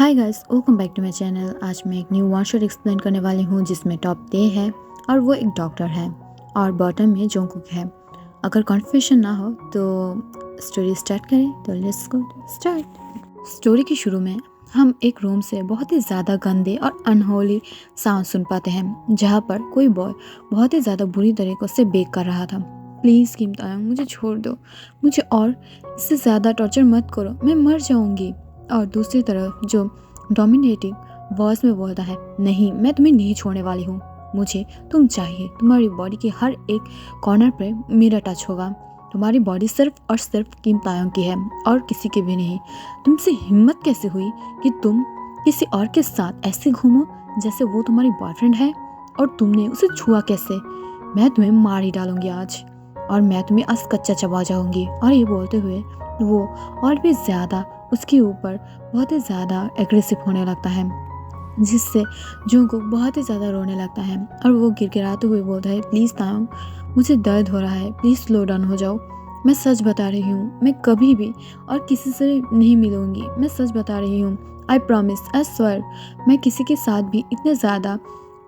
Hi guys, welcome back to my channel. आज मैं एक न्यू वन शॉट एक्सप्लेन करने वाली हूँ जिसमें टॉप डे है और वो एक डॉक्टर है और बॉटम में जोंगकुक है। अगर कन्फ्यूजन ना हो तो स्टोरी स्टार्ट करें, तो लेट्स गो स्टार्ट। स्टोरी के शुरू में हम एक रूम से बहुत ही ज़्यादा गंदे और अनहोली साउंड सुन पाते हैं जहाँ पर कोई बॉय बहुत ही ज़्यादा बुरी तरीक़ों से बेक कर रहा था। प्लीज़ किम तायंग, मुझे छोड़ दो, मुझे और इससे ज़्यादा टॉर्चर मत करो, मैं मर जाऊँगी। और दूसरी तरफ जो डोमिनेटिंग वॉइस में बोलता है, नहीं, मैं तुम्हें नहीं छोड़ने वाली हूँ, मुझे तुम चाहिए। तुम्हारी बॉडी के हर एक कॉर्नर पे मेरा टच होगा। तुम्हारी बॉडी सिर्फ और सिर्फ किम तायंग की है और किसी की भी नहीं। तुमसे हिम्मत कैसे हुई कि तुम किसी और के साथ ऐसे घूमो जैसे वो तुम्हारी बॉयफ्रेंड है, और तुमने उसे छुआ कैसे? मैं तुम्हें मार ही डालूंगी आज, और मैं तुम्हें आज कच्चा चबा जाऊंगी। और ये बोलते हुए वो और भी ज़्यादा उसके ऊपर बहुत ही ज़्यादा एग्रेसिव होने लगता है, जिससे जोंगकुक बहुत ही ज़्यादा रोने लगता है और वो गिड़गिड़ाते हुए बोलता है, प्लीज़ तायंग, मुझे दर्द हो रहा है, प्लीज़ स्लो डाउन हो जाओ। मैं सच बता रही हूँ, मैं कभी भी और किसी से नहीं मिलूँगी, मैं सच बता रही हूँ। आई प्रॉमिस, आई स्वेयर, मैं किसी के साथ भी इतने ज़्यादा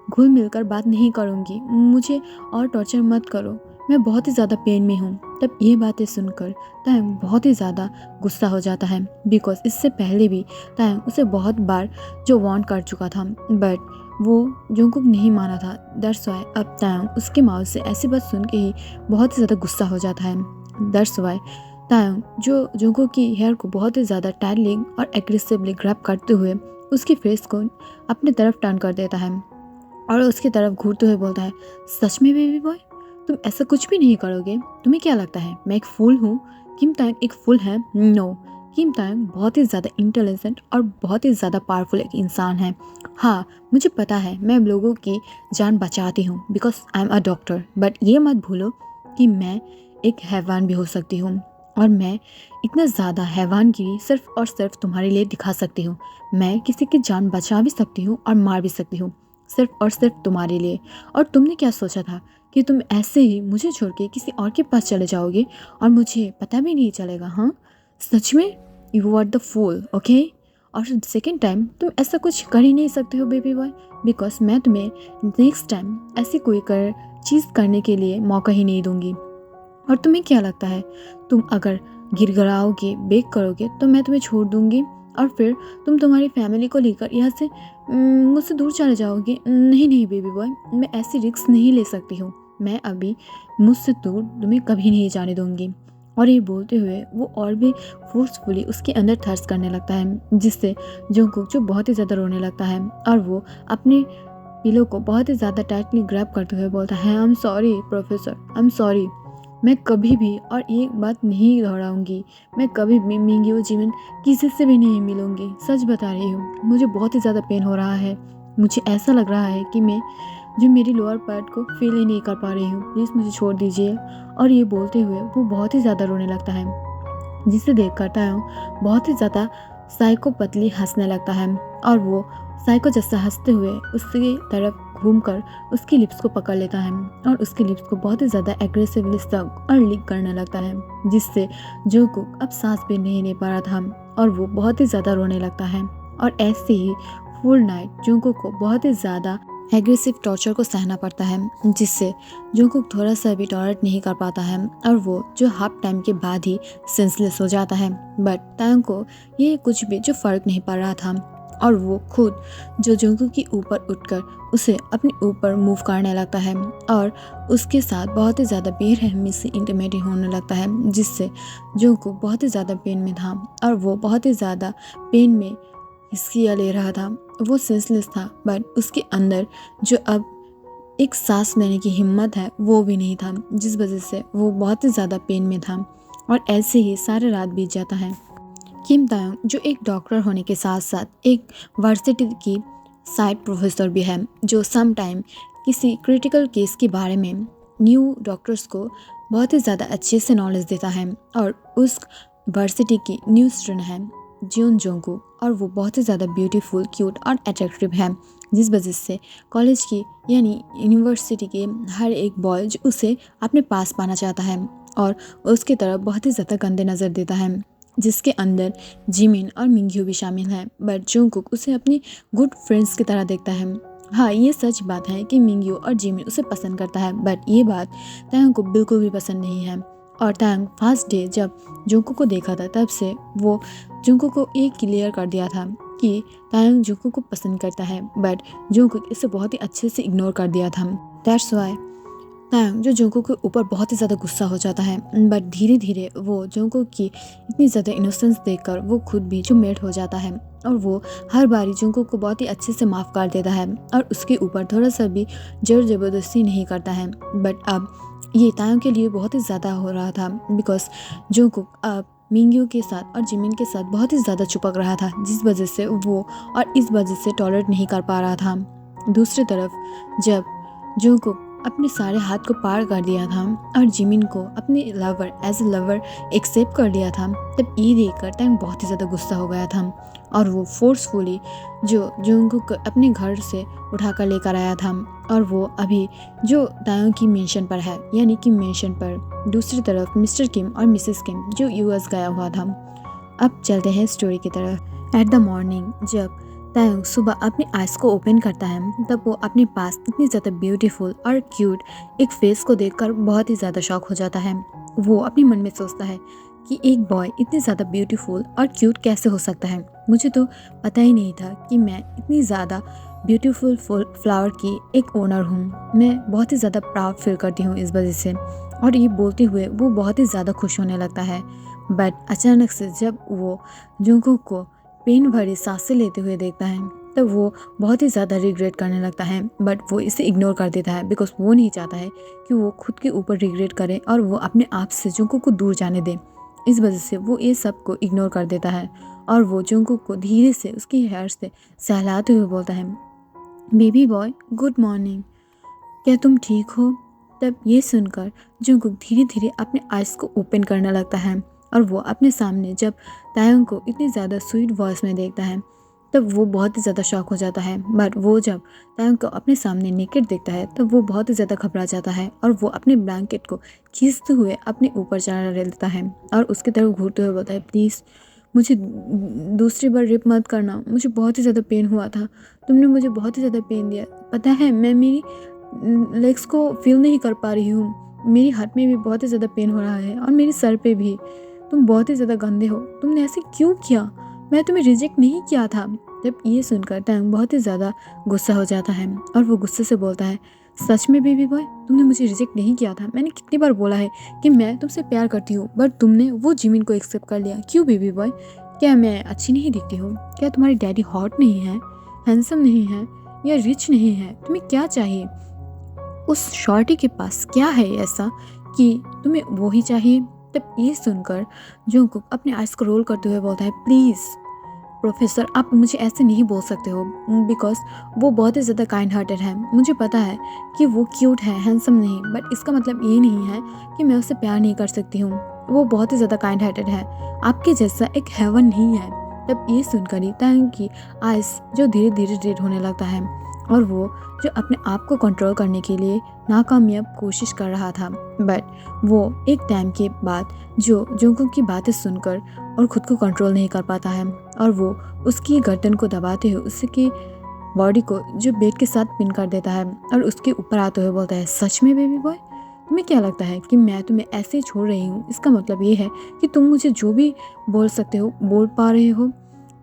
घुल मिलकर बात नहीं करूँगी। मुझे और टॉर्चर मत करो, मैं बहुत ही ज़्यादा पेन में हूँ। तब ये बातें सुनकर तायंग बहुत ही ज़्यादा गुस्सा हो जाता है, बिकॉज इससे पहले भी तायंग उसे बहुत बार जो वार्न कर चुका था, बट वो जोंगकुक नहीं माना था। दैट्स व्हाई अब तायंग उसके माउथ से ऐसी बात सुन के ही बहुत ही ज़्यादा गुस्सा हो जाता है। दैट्स व्हाई तायंग जो जोंगकुक की हेयर को बहुत ही ज़्यादा टाइटली और एग्रेसिवली ग्रैब करते हुए उसकी फेस को अपनी तरफ टर्न कर देता है और उसकी तरफ घूरते हुए बोलता है, सच में बेबी बॉय, तुम ऐसा कुछ भी नहीं करोगे? तुम्हें क्या लगता है मैं एक फूल हूँ? किम तायंग एक फूल है? नो, किम तायंग बहुत ही ज़्यादा इंटेलिजेंट और बहुत ही ज़्यादा पावरफुल एक इंसान है। हाँ, मुझे पता है मैं लोगों की जान बचाती हूँ because I am a doctor, but ये मत भूलो कि मैं एक हैवान भी हो सकती हूँ, और मैं इतना ज़्यादा हैवानगिरी सिर्फ और सिर्फ तुम्हारे लिए दिखा सकती हूँ। मैं किसी की जान बचा भी सकती हूँ और मार भी सकती हूँ, सिर्फ और सिर्फ तुम्हारे लिए। और तुमने क्या सोचा था कि तुम ऐसे ही मुझे छोड़ के किसी और के पास चले जाओगे और मुझे पता भी नहीं चलेगा? हाँ, सच में you are the fool, okay? और सेकेंड टाइम तुम ऐसा कुछ कर ही नहीं सकते हो बेबी बॉय, बिकॉज मैं तुम्हें नेक्स्ट टाइम ऐसी कोई चीज़ करने के लिए मौका ही नहीं दूंगी। और तुम्हें क्या लगता है, तुम अगर गिड़गिड़ाओगे, बेक करोगे, तो मैं तुम्हें छोड़ दूंगी और फिर तुम तुम्हारी फैमिली को लेकर यहाँ से मुझसे दूर चले जाओगे? नहीं नहीं बेबी बॉय, मैं ऐसी रिस्क नहीं ले सकती हूँ। मैं अभी मुझसे दूर तुम्हें कभी नहीं जाने दूंगी। और ये बोलते हुए वो और भी फोर्सफुली उसके अंदर थर्स करने लगता है, जिससे जोंगकुक जो बहुत ही ज़्यादा रोने लगता है और वो अपने पिलो को बहुत ही ज़्यादा टाइटली ग्रैब करते हुए बोलता है, I am sorry professor, I am sorry, मैं कभी भी और ये बात नहीं दोहराऊंगी, मैं कभी भी मिंगियो जीवन किसी से भी नहीं मिलूंगी। सच बता रही हूँ, मुझे बहुत ही ज़्यादा पेन हो रहा है, मुझे ऐसा लग रहा है कि मैं जो मेरी लोअर पार्ट को फील ही नहीं कर पा रही हूँ, प्लीज़ मुझे छोड़ दीजिए। और ये बोलते हुए वो बहुत ही ज़्यादा रोने लगता है, जिसे देख करता हूँ बहुत ही ज़्यादा साइको पतली हंसने लगता है और वो साइको जैसा हंसते हुए उसकी तरफ घूमकर उसकी लिप्स को पकड़ लेता है और उसकी लिप्स को बहुत ही ज़्यादा एग्रेसिवली सग और लिक करने लगता है, जिससे जोंगकुक अब सांस भी नहीं ले पा रहा था और वो बहुत ही ज़्यादा रोने लगता है। और ऐसे ही फुल नाइट जोंगकुक को बहुत ही ज़्यादा एग्रेसिव टॉर्चर को सहना पड़ता है, जिससे जोंगकुक थोड़ा सा भी टॉलरेट नहीं कर पाता है और वो जो हाफ टाइम के बाद ही सेंसलेस हो जाता है। बट तायंग को ये कुछ भी जो फ़र्क नहीं पड़ रहा था और वो खुद जो जोंगकुक के ऊपर उठकर उसे अपने ऊपर मूव करने लगता है और उसके साथ बहुत ही ज़्यादा बेरहमी से इंटीमेट होने लगता है, जिससे जोंगकुक बहुत ही ज़्यादा पेन में था और वो बहुत ही ज़्यादा पेन में हिस्सा ले रहा था। वो सेंसलेस था, बट उसके अंदर जो अब एक सांस लेने की हिम्मत है वो भी नहीं था, जिस वजह से वो बहुत ही ज़्यादा पेन में था। और ऐसे ही सारी रात बीत जाता है। किम तायंग जो एक डॉक्टर होने के साथ साथ एक वर्सिटी की साइड प्रोफेसर भी है, जो सम टाइम किसी क्रिटिकल केस के बारे में न्यू डॉक्टर्स को बहुत ही ज़्यादा अच्छे से नॉलेज देता है। और उस वर्सिटी की न्यू स्टूडेंट है जियोन जोंगकुक, और वो बहुत ही ज़्यादा ब्यूटीफुल, क्यूट और अट्रैक्टिव है, जिस वजह से कॉलेज की यानी यूनिवर्सिटी के हर एक बॉय जो उसे अपने पास पाना चाहता है और उसकी तरफ बहुत ही ज़्यादा गंदे नज़र देता है। जिसके अंदर जिमिन और मिंग्यू भी शामिल हैं। बट जंगकुक उसे अपनी गुड फ्रेंड्स की तरह देखता है। हाँ, ये सच बात है कि मिंग्यू और जिमिन उसे पसंद करता है, बट ये बात तायंग को बिल्कुल भी पसंद नहीं है। और तायंग फर्स्ट डे जब जंगकुक को देखा था तब से वो जंगकुक को ये क्लियर कर दिया था कि तायंग जंगकुक को पसंद करता है, बट जंगकुक इसे बहुत ही अच्छे से इग्नोर कर दिया था। दैट्स वाई तायंग जो जंगकुक के ऊपर बहुत ही ज़्यादा गुस्सा हो जाता है। बट धीरे धीरे वो जंगकुक की इतनी ज़्यादा इनोसेंस देखकर वो खुद भी चुपमेट हो जाता है और वो हर बारी जंगकुक को बहुत ही अच्छे से माफ़ कर देता है और उसके ऊपर थोड़ा सा भी जोर ज़बरदस्ती नहीं करता है। बट अब ये तायंग के लिए बहुत ही ज़्यादा हो रहा था, बिकॉज जंगकुक अब मिंग्यू के साथ और जिमिन के साथ बहुत ही ज़्यादा चिपक रहा था, जिस वजह से वो और इस वजह से टॉलरेट नहीं कर पा रहा था। दूसरी तरफ जब जंगकुक अपने सारे हाथ को पार कर दिया था और जिमिन को अपने lover as a lover accept कर लिया था, तब ये देखकर तायंग बहुत ही ज़्यादा गुस्सा हो गया था और वो फोर्सफुली जो जंगकुक अपने घर से उठाकर लेकर आया था और वो अभी जो तायंग की मेंशन पर है, यानी कि मेंशन पर। दूसरी तरफ मिस्टर किम और मिसेस किम जो यूएस गया हुआ था। अब चलते हैं स्टोरी की तरफ। एट द मॉर्निंग जब तायंग सुबह अपनी आइज़ को ओपन करता है तब वो अपने पास इतनी ज़्यादा ब्यूटीफुल और क्यूट एक फेस को देखकर बहुत ही ज़्यादा शॉक हो जाता है। वो अपने मन में सोचता है कि एक बॉय इतनी ज़्यादा ब्यूटीफुल और क्यूट कैसे हो सकता है। मुझे तो पता ही नहीं था कि मैं इतनी ज़्यादा ब्यूटीफुल फ्लावर की एक ओनर हूँ। मैं बहुत ही ज़्यादा प्राउड फील करती हूँ इस वजह से। और ये बोलते हुए वो बहुत ही ज़्यादा खुश होने लगता है। बट अचानक से जब वो जंगकुक को पेन भरी सांसें लेते हुए देखता है तब वो बहुत ही ज़्यादा रिग्रेट करने लगता है। बट वो इसे इग्नोर कर देता है, बिकॉज वो नहीं चाहता है कि वो खुद के ऊपर रिग्रेट करे और वो अपने आप से जंगकुक को दूर जाने दे। इस वजह से वो ये सब को इग्नोर कर देता है और वो जंगकुक को धीरे से उसकी हेयर से सहलाते हुए बोलता है, बेबी बॉय गुड मॉर्निंग, क्या तुम ठीक हो? तब ये सुनकर जंगकुक धीरे धीरे अपने आइज़ को ओपन करने लगता है और वो अपने सामने जब तायंग को इतनी ज़्यादा स्वीट वॉइस में देखता है तब वो बहुत ही ज़्यादा शॉक हो जाता है। बट वो जब तायंग को अपने सामने नेकेड देखता है तब वो बहुत ही ज़्यादा घबरा जाता है और वो अपने ब्लैंकेट को खींचते हुए अपने ऊपर चढ़ा लेता है और उसकी तरफ घूरते हुए बोलता है, प्लीज़ मुझे दूसरी बार रेप मत करना, मुझे बहुत ही ज़्यादा पेन हुआ था, तुमने मुझे बहुत ही ज़्यादा पेन दिया, पता है मैं मेरी लेग्स को फील नहीं कर पा रही हूँ, मेरी हाथ में भी बहुत ही ज़्यादा पेन हो रहा है और मेरे सर पे भी, तुम बहुत ही ज़्यादा गंदे हो, तुमने ऐसे क्यों किया, मैं तुम्हें रिजेक्ट नहीं किया था। जब ये सुनकर तायंग बहुत ही ज़्यादा गुस्सा हो जाता है और वो गुस्से से बोलता है, सच में बेबी बॉय तुमने मुझे रिजेक्ट नहीं किया था, मैंने कितनी बार बोला है कि मैं तुमसे प्यार करती हूँ, बट तुमने वो जिमिन को एक्सेप्ट कर लिया, क्यों बेबी बॉय? क्या मैं अच्छी नहीं दिखती हूँ? क्या तुम्हारी डैडी हॉट नहीं है, हैंडसम नहीं है या रिच नहीं है? तुम्हें क्या चाहिए? उस शॉर्टी के पास क्या है ऐसा कि तुम्हें वो ही चाहिए? तब ये सुनकर जंगकुक अपने आइज़ को रोल करते हुए बोलता है, प्लीज़ प्रोफेसर आप मुझे ऐसे नहीं बोल सकते हो, बिकॉज वो बहुत ही ज़्यादा काइंड हार्टेड है, मुझे पता है कि वो क्यूट है, हैंडसम नहीं, बट इसका मतलब ये नहीं है कि मैं उससे प्यार नहीं कर सकती हूँ। वो बहुत ही ज़्यादा काइंड हार्टेड है, आपके जैसा एक हेवन नहीं है। तब ये सुनकर ही तायंग की आइज़ जो धीरे धीरे रेड होने लगता है और वो जो अपने आप को कंट्रोल करने के लिए नाकामयाब कोशिश कर रहा था। बट वो एक टाइम के बाद जो जंगकुक की बातें सुनकर और ख़ुद को कंट्रोल नहीं कर पाता है और वो उसकी गर्दन को दबाते हुए उसकी बॉडी को जो बेड के साथ पिन कर देता है और उसके ऊपर आते हुए बोलता है, सच में बेबी बॉय तुम्हें क्या लगता है कि मैं तुम्हें ऐसे ही छोड़ रही हूँ? इसका मतलब ये है कि तुम मुझे जो भी बोल सकते हो बोल पा रहे हो,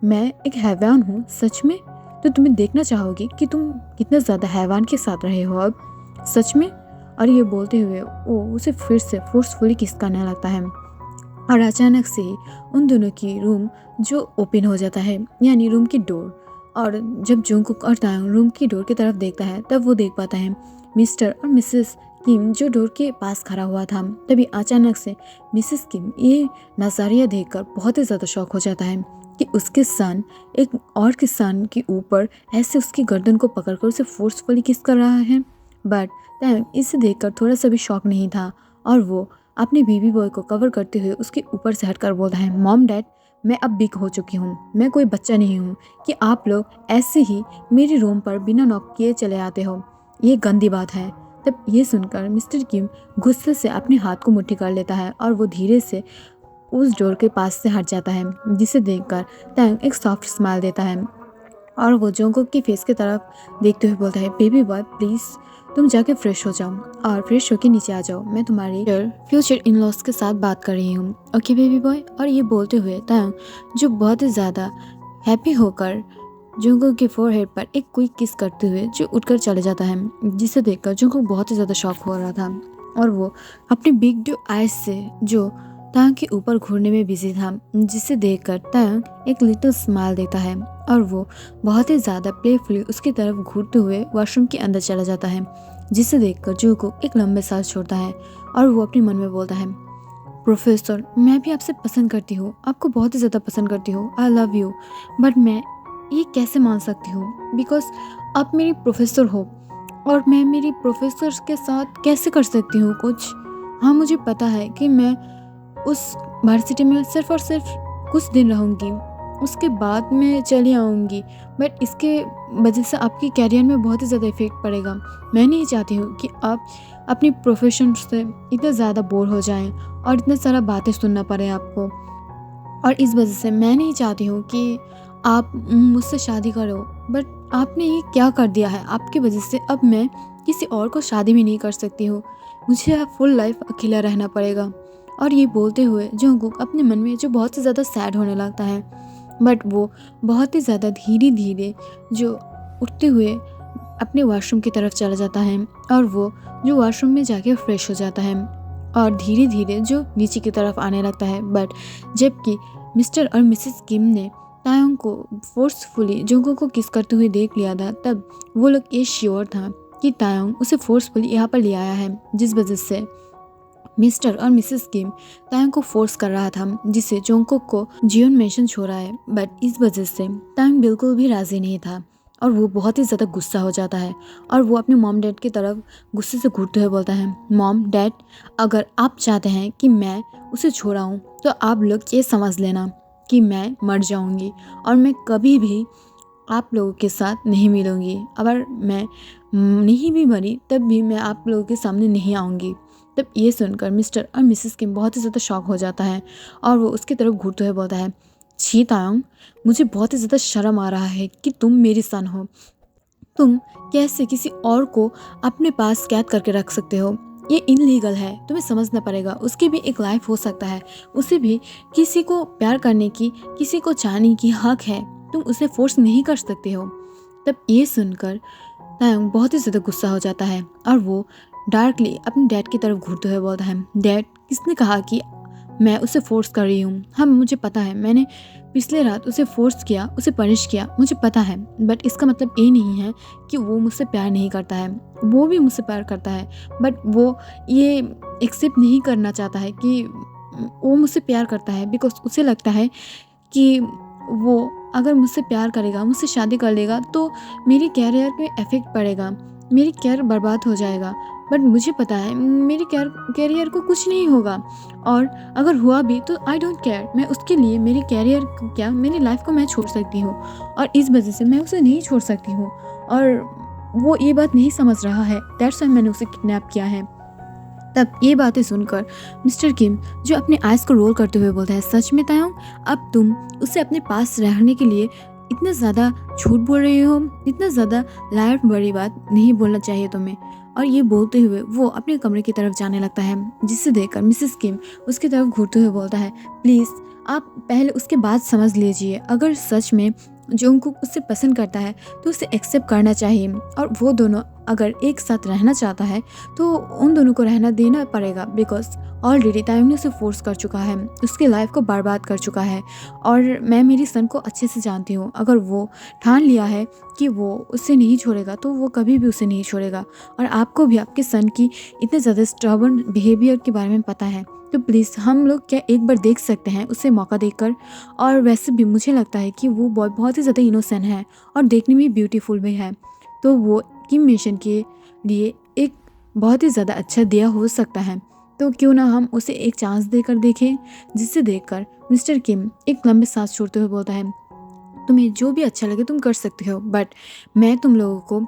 मैं एक हैवान हूँ सच में? तो तुम्हें देखना चाहोगी कि तुम कितना ज़्यादा हैवान के साथ रहे हो अब, सच में? और ये बोलते हुए वो उसे फिर से फोर्सफुली किस करने लगता है और अचानक से ही उन दोनों की रूम जो ओपन हो जाता है, यानी रूम की डोर। और जब जंगकुक और तायंग रूम की डोर की तरफ देखता है तब वो देख पाता है मिस्टर और मिसेस किम जो डोर के पास खड़ा हुआ था। तभी अचानक से मिसेस किम ये नज़ारिया देखकर बहुत ही ज़्यादा शॉक हो जाता है कि उसके सन एक और किसान के ऊपर ऐसे उसकी गर्दन को पकड़कर उसे फोर्सफुली किस कर रहा है। बट तायंग इसे देखकर थोड़ा सा भी शॉक नहीं था और वो अपने बेबी बॉय को कवर करते हुए उसके ऊपर से हटकर बोलता है, मॉम डैड मैं अब बिग हो चुकी हूँ, मैं कोई बच्चा नहीं हूँ कि आप लोग ऐसे ही मेरे रूम पर बिना नॉक किए चले आते हो, ये गंदी बात है। तब ये सुनकर मिस्टर किम गुस्से से अपने हाथ को मुट्ठी कर लेता है और वो धीरे से उस डोर के पास से हट जाता है, जिसे देखकर तैंग एक सॉफ्ट स्माइल देता है और वो जोंगकुक की फेस की तरफ देखते हुए बोलता है, बेबी बॉय प्लीज़ तुम जाके फ्रेश हो जाओ और फ्रेश होके नीचे आ जाओ, मैं तुम्हारी फ्यूचर इन लॉज के साथ बात कर रही हूँ, ओके बेबी बॉय। और ये बोलते हुए तैंग जो बहुत ही ज़्यादा हैप्पी होकर जोंगकुक के फोरहेड पर एक क्विक किस करते हुए जो उठकर चले जाता है, जिसे देखकर जोंगकुक बहुत ही ज़्यादा शॉक हो रहा था और वो अपने बिग ब्लू आइज से जो तैंग के ऊपर घूरने में बिजी था, जिसे देखकर तैंग एक लिटिल स्माइल देता है और वो बहुत ही ज़्यादा प्लेफुली उसकी तरफ घूरते हुए वॉशरूम के अंदर चला जाता है, जिसे देखकर जोंगकुक एक लंबे सांस छोड़ता है और वो अपने मन में बोलता है, प्रोफेसर मैं भी आपसे पसंद करती हूँ, आपको बहुत ही ज़्यादा पसंद करती हूँ, आई लव यू, बट मैं ये कैसे मान सकती हूँ बिकॉज आप मेरी प्रोफेसर हो और मैं मेरी प्रोफेसर के साथ कैसे कर सकती हूँ कुछ। हाँ मुझे पता है कि मैं उस वर्सिटी में सिर्फ और सिर्फ कुछ दिन रहूँगी, उसके बाद मैं चली आऊँगी, बट इसके वजह से आपके कैरियर में बहुत ही ज़्यादा इफेक्ट पड़ेगा। मैं नहीं चाहती हूँ कि आप अपनी प्रोफेशन से इतना ज़्यादा बोर हो जाएं और इतना सारा बातें सुनना पड़े आपको, और इस वजह से मैं नहीं चाहती हूँ कि आप मुझसे शादी करो, बट आपने ये क्या कर दिया है, आपकी वजह से अब मैं किसी और को शादी भी नहीं कर सकती हूँ, मुझे अब फुल लाइफ अकेला रहना पड़ेगा। और ये बोलते हुए जोंगकुक अपने मन में जो बहुत ही ज़्यादा सैड होने लगता है, बट वो बहुत ही ज़्यादा धीरे धीरे जो उठते हुए अपने वॉशरूम की तरफ चला जाता है और वो जो वॉशरूम में जाके फ्रेश हो जाता है और धीरे धीरे जो नीचे की तरफ आने लगता है। बट जबकि मिस्टर और मिसेस किम ने तायोंग को फोर्सफुली जोंगकुक को किस करते हुए देख लिया था, तब वो लोग ये श्योर था कि तायोंग उसे फोर्सफुली यहाँ पर ले आया है, जिस वजह से मिस्टर और मिसेस किम तायोंग को फोर्स कर रहा था, जिसे जोंगकुक को जियोन मेंशन छोड़ा है। बट इस वजह से तायोंग बिल्कुल भी राजी नहीं था और वो बहुत ही ज़्यादा गुस्सा हो जाता है और वो अपने मॉम डैड की तरफ गुस्से से घूरते हुए बोलता है, मॉम डैड अगर आप चाहते हैं कि मैं उसे छोड़ाऊँ तो आप लोग ये समझ लेना कि मैं मर जाऊँगी और मैं कभी भी आप लोगों के साथ नहीं मिलूँगी, अगर मैं नहीं भी मरी तब भी मैं आप लोगों के सामने नहीं आऊँगी। तब ये सुनकर मिस्टर और मिसेस किम बहुत ही ज़्यादा शॉक हो जाता है और वो उसकी तरफ घूरते हुए बोलता है, छी तायोंग मुझे बहुत ही ज़्यादा शर्म आ रहा है कि तुम मेरी सन हो, तुम कैसे किसी और को अपने पास कैद करके रख सकते हो, ये इनलीगल है, तुम्हें समझना पड़ेगा, उसकी भी एक लाइफ हो सकता है, उसे भी किसी को प्यार करने की किसी को चाहने की हक है, तुम उसे फोर्स नहीं कर सकते हो। तब ये सुनकर तायोंग बहुत ही ज़्यादा गुस्सा हो जाता है और वो डार्कली अपने डैड की तरफ घूरते हुए बोलता है, डैड किसने कहा कि मैं उसे फोर्स कर रही हूँ, हाँ मुझे पता है मैंने पिछले रात उसे फोर्स किया, उसे पनिश किया, मुझे पता है, बट इसका मतलब ये नहीं है कि वो मुझसे प्यार नहीं करता है, वो भी मुझसे प्यार करता है, बट वो ये एक्सेप्ट नहीं करना चाहता है कि वो मुझसे प्यार करता है, बिकॉज उसे लगता है कि वो अगर मुझसे प्यार करेगा, मुझसे शादी कर लेगा तो मेरी कैरियर पे इफेक्ट पड़ेगा, मेरी कैरियर बर्बाद हो जाएगा, बट मुझे पता है मेरे कैरियर को कुछ नहीं होगा, और अगर हुआ भी तो आई डोंट केयर, मैं उसके लिए मेरे कैरियर को क्या मेरी लाइफ को मैं छोड़ सकती हूँ और इस वजह से मैं उसे नहीं छोड़ सकती हूँ, और वो ये बात नहीं समझ रहा है, दैट्स व्हाई मैंने उसे किडनैप किया है। तब ये बातें सुनकर मिस्टर किम जो अपने आइज़ को रोल करते हुए बोलता है, सच में तायोंग अब तुम उसे अपने पास रहने के लिए इतना ज़्यादा झूठ बोल रही हो, इतना ज़्यादा लायर बड़ी बात नहीं बोलना चाहिए तुम्हें। और ये बोलते हुए वो अपने कमरे की तरफ जाने लगता है, जिसे देखकर मिसेस किम उसकी तरफ घूरते हुए बोलता है, प्लीज़ आप पहले उसके बाद समझ लीजिए, अगर सच में जोंगकुक उससे पसंद करता है तो उसे एक्सेप्ट करना चाहिए, और वो दोनों अगर एक साथ रहना चाहता है तो उन दोनों को रहना देना पड़ेगा, बिकॉज ऑलरेडी तायोंग ने उसे फोर्स कर चुका है, उसकी लाइफ को बर्बाद कर चुका है, और मैं मेरी सन को अच्छे से जानती हूँ, अगर वो ठान लिया है कि वो उससे नहीं छोड़ेगा तो वो कभी भी उसे नहीं छोड़ेगा, और आपको भी आपके सन की इतने ज़्यादा स्टबर्न बिहेवियर के बारे में पता है, तो प्लीज़ हम लोग क्या एक बार देख सकते हैं उसे मौका देकर। और वैसे भी मुझे लगता है कि वो बॉय बहुत ही ज़्यादा इनोसेंट है और देखने में ब्यूटीफुल भी है, तो वो किम मिशन के लिए एक बहुत ही ज़्यादा अच्छा दिया हो सकता है, तो क्यों ना हम उसे एक चांस देकर देखें। जिसे देखकर मिस्टर किम एक लंबे सांस छोड़ते हुए बोलता है, तुम्हें जो भी अच्छा लगे तुम कर सकते हो, बट मैं तुम लोगों को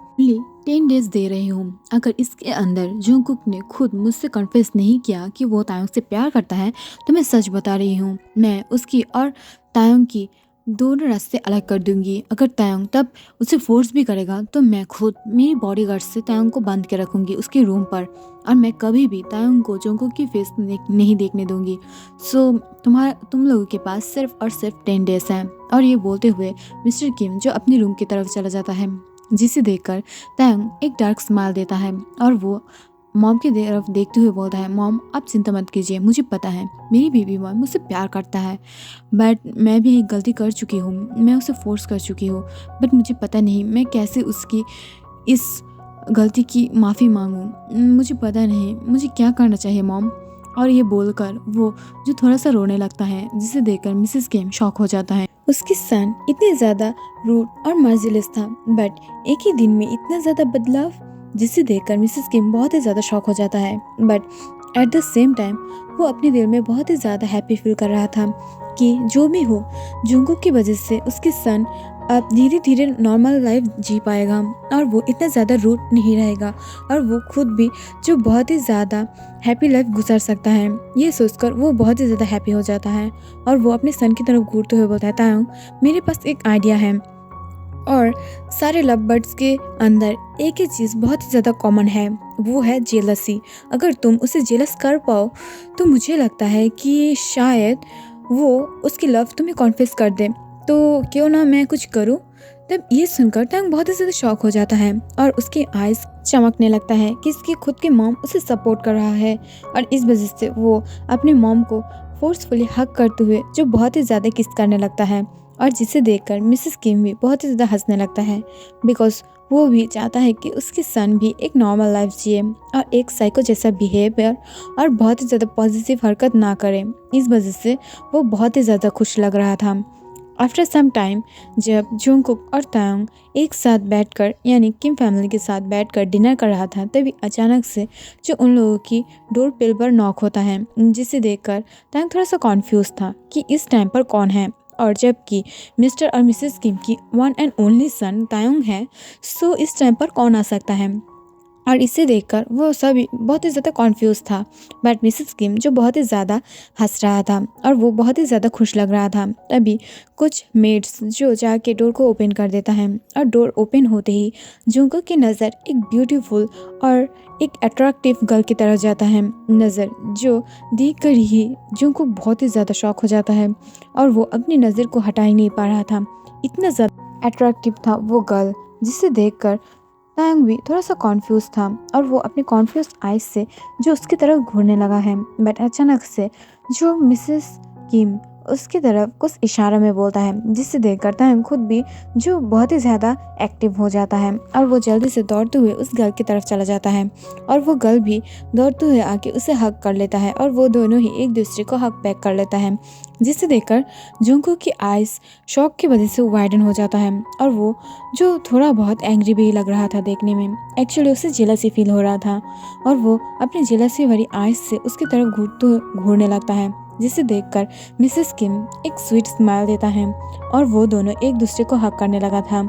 10 डेज दे रही हूँ। अगर इसके अंदर जंगकुक ने खुद मुझसे कन्फेस नहीं किया कि वो तायोंग से प्यार करता है तो मैं सच बता रही हूँ, मैं उसकी और तायोंग की दोनों रास्ते अलग कर दूंगी। अगर तायोंग तब उसे फोर्स भी करेगा तो मैं खुद मेरी बॉडीगार्ड से तायोंग को बांध के रखूंगी उसके रूम पर, और मैं कभी भी तायोंग को जंगकुक की फेस नहीं देखने दूंगी। सो तुम लोगों के पास सिर्फ और सिर्फ 10 डेज हैं। और ये बोलते हुए मिस्टर किम जो अपने रूम की तरफ चला जाता है, जिसे देखकर तायोंग एक डार्क स्माइल देता है और वो मॉम की तरफ देखते हुए बोलता है, मॉम आप चिंता मत कीजिए, मुझे पता है मेरी बेबी बॉय मुझसे प्यार करता है, बट मैं भी एक गलती कर चुकी हूँ, मैं उसे फोर्स कर चुकी हूँ, बट मुझे पता नहीं मैं कैसे उसकी इस गलती की माफ़ी मांगूँ, मुझे पता नहीं मुझे क्या करना चाहिए मॉम। और ये बोलकर वो जो थोड़ा सा रोने लगता है, जिसे देखकर मिसेस किम शॉक हो जाता है। उसकी सन इतने ज़्यादा रूड और मर्जिलेस था, बट एक ही दिन में इतना ज़्यादा बदलाव, जिसे देखकर मिसेस किम बहुत ही ज़्यादा शॉक हो जाता है। But at the same time वो अपने दिल में बहुत ही ज़्यादा हैप्पी फील कर रहा था कि जो भी हो, जंगकुक की वजह से उसकी सन अब धीरे धीरे नॉर्मल लाइफ जी पाएगा और वो इतना ज़्यादा रूड नहीं रहेगा, और वो खुद भी जो बहुत ही ज़्यादा हैप्पी लाइफ गुजार सकता है। ये सोचकर वो बहुत ही ज़्यादा हैप्पी हो जाता है और वो अपने सन की तरफ घूरते हुए बोलता है, तायोंग मेरे पास एक आइडिया है, और सारे लव बर्ड्स के अंदर एक ही चीज़ बहुत ही ज़्यादा कॉमन है, वो है जेलसी। अगर तुम उसे जेलस कर पाओ तो मुझे लगता है कि शायद वो उसकी लव तुम्हें कॉन्फेस कर दे, तो क्यों ना मैं कुछ करूं। तब ये सुनकर तांग बहुत ही ज़्यादा शॉक हो जाता है और उसकी आइज़ चमकने लगता है कि इसकी खुद की मॉम उसे सपोर्ट कर रहा है, और इस वजह से वो अपने मॉम को फोर्सफुली हक करते हुए जो बहुत ही ज़्यादा किस करने लगता है, और जिसे देखकर मिसेस किम भी बहुत ही ज़्यादा हंसने लगता है, बिकॉज वो भी चाहता है कि उसकी सन भी एक नॉर्मल लाइफ जिए और एक साइको जैसा बिहेवियर और बहुत ही ज़्यादा पॉजिटिव हरकत ना करे। इस वजह से वो बहुत ही ज़्यादा खुश लग रहा था। आफ्टर सम टाइम जब जंगकुक और तायोंग एक साथ बैठकर यानी किम फैमिली के साथ बैठकर डिनर कर रहा था, तभी अचानक से जो उन लोगों की डोर बेल पर नॉक होता है, जिसे देखकर तायोंग थोड़ा सा कॉन्फ्यूज था कि इस टाइम पर कौन है, और जबकि मिस्टर और मिसेस किम की वन एंड ओनली सन तायोंग है, सो इस टाइम पर कौन आ सकता है। और इसे देखकर वो सभी बहुत ही ज़्यादा कॉन्फ्यूज़ था, बट मिसेस किम जो बहुत ही ज़्यादा हंस रहा था और वो बहुत ही ज़्यादा खुश लग रहा था। तभी कुछ मेड्स जो जाके डोर को ओपन कर देता है, और डोर ओपन होते ही जंगकुक की नज़र एक ब्यूटीफुल और एक अट्रैक्टिव गर्ल की तरफ जाता है, नज़र जो देखकर ही जंगकुक बहुत ही ज़्यादा शॉक हो जाता है और वो अपनी नज़र को हटा ही नहीं पा रहा था, इतना ज़्यादा अट्रैक्टिव था वो गर्ल, जिसे देखकर तायंग भी थोड़ा सा कॉन्फ्यूज था और वो अपने कॉन्फ्यूज आइज से जो उसकी तरफ घूरने लगा है, बट अचानक से जो मिसेस किम उसकी तरफ कुछ इशारा में बोलता है, जिससे देखकर तायंग खुद भी जो बहुत ही ज़्यादा एक्टिव हो जाता है और वो जल्दी से दौड़ते हुए उस गर्ल की तरफ चला जाता है, और वो गर्ल भी दौड़ते हुए आके उसे हक कर लेता है और वो दोनों ही एक दूसरे को हक बैक कर लेता है, जिसे देखकर जंगकुक की आइज़ शॉक की वजह से वाइडन हो जाता है और वो जो थोड़ा बहुत एंग्री भी लग रहा था देखने में, एक्चुअली उसे जेलसी फील हो रहा था और वो अपनी जेलसी भरी आइज़ से उसकी तरफ घूरने लगता है, जिसे देखकर मिसेस किम एक स्वीट स्माइल देता है और वो दोनों एक दूसरे को हक करने लगा था।